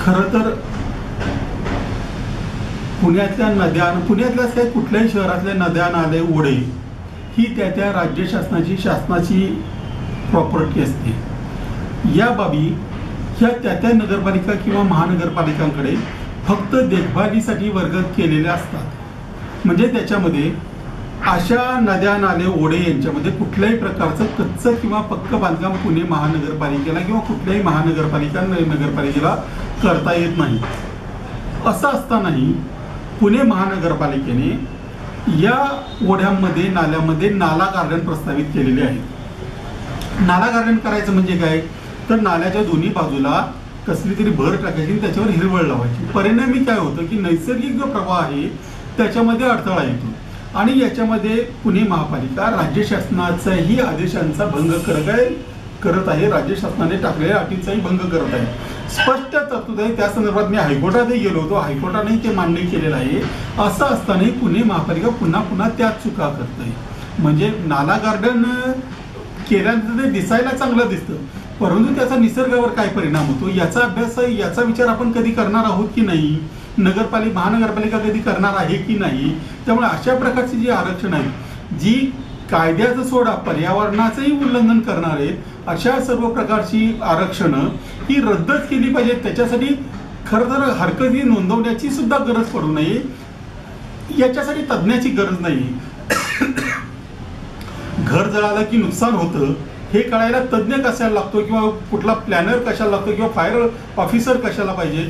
खरं तर पुण्यातल्या नद्या, पुण्यातल्याच काही कुठल्याही शहरातल्या नद्या, नाले, ओढे ही त्या त्या राज्य शासनाची प्रॉपर्टी असते. या बाबी ह्या त्या त्या नगरपालिका किंवा महानगरपालिकांकडे फक्त देखभालीसाठी वर्ग केलेल्या असतात. म्हणजे त्याच्यामध्ये अशा नद्या, नाले, ओढे यांच्यामध्ये कुठल्याही प्रकारचं कच्चं किंवा पक्क बांधकाम पुणे महानगरपालिकेला किंवा कुठल्याही नगरपालिकेला करता येत नाही. असं असतानाही पुणे महानगरपालिकेने या ओढ्यांमध्ये, नाल्यामध्ये नाला गार्डन प्रस्तावित केलेले आहे. नाला गार्डन करायचं म्हणजे काय, तर नाल्याच्या दोन्ही बाजूला कसली तरी भर टाकायची आणि त्याच्यावर हिरवळ लावायची. परिणामी काय होतं की नैसर्गिक जो प्रवाह आहे त्याच्यामध्ये अडथळा येतो आणि याच्यामध्ये पुणे महापालिका राज्य शासनाच्याही आदेशांचा भंग करत आहे. राज्य शासनाने टाकलेल्या अटींचाही भंग करत आहे. स्पष्ट तरतूद आहे. त्या संदर्भात मी हायकोर्टातही गेलो होतो. हायकोर्टाने ते मान्य केलेलं आहे. असं असतानाही पुणे महापालिका पुन्हा पुन्हा त्याच चुका करते. म्हणजे नाला गार्डन केल्यानंतर ते दिसायला चांगलं दिसतं, परंतु त्याचा निसर्गावर काय परिणाम होतो याचा अभ्यास, याचा विचार आपण कधी करणार आहोत की नाही, महानगरपालिका कधी करणार आहे की नाही. त्यामुळे अशा प्रकारची जी आरक्षण आहेत, जी कायद्याचं सोडा पर्यावरणाचंही उल्लंघन करणारे अशा सर्व प्रकारची आरक्षणं ही रद्दच केली पाहिजेत. त्याच्यासाठी खरं तर हरकती नोंदवण्याची सुद्धा गरज पडू नये. याच्यासाठी तज्ज्ञाची गरज नाही. घर जळालं की नुकसान होतं हे कळायला तज्ज्ञ कशाला लागतो किंवा कुठला प्लॅनर कशाला लागतो किंवा फायर ऑफिसर कशाला पाहिजे.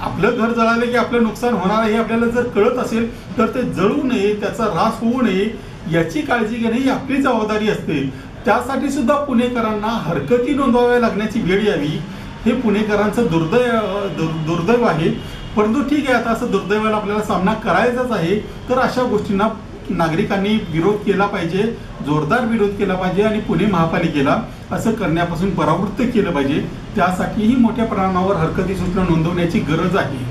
आपलं घर जळालं की आपलं नुकसान होणार आहे हे आपल्याला जर कळत असेल तर ते जळू नये, त्याचा ऱ्हास होऊ नये याची काळजी घेणे ही आपली जबाबदारी असते. त्यासाठी सुद्धा पुणेकरांना हरकती नोंदवाव्या लागण्याची वेळ यावी हे पुणेकरांचं दुर्दैव आहे. परंतु ठीक आहे, आता असं दुर्दैवाला आपल्याला सामना करायचाच आहे. तर अशा गोष्टींना नागरिकांनी विरोध केला पाहिजे, जोरदार विरोध केला पाहिजे आणि पुणे महापालिकेला असं करण्यापासून परावृत्त केलं पाहिजे. त्यासाठीही मोठ्या प्रमाणावर हरकती सूचना नोंदवण्याची गरज आहे.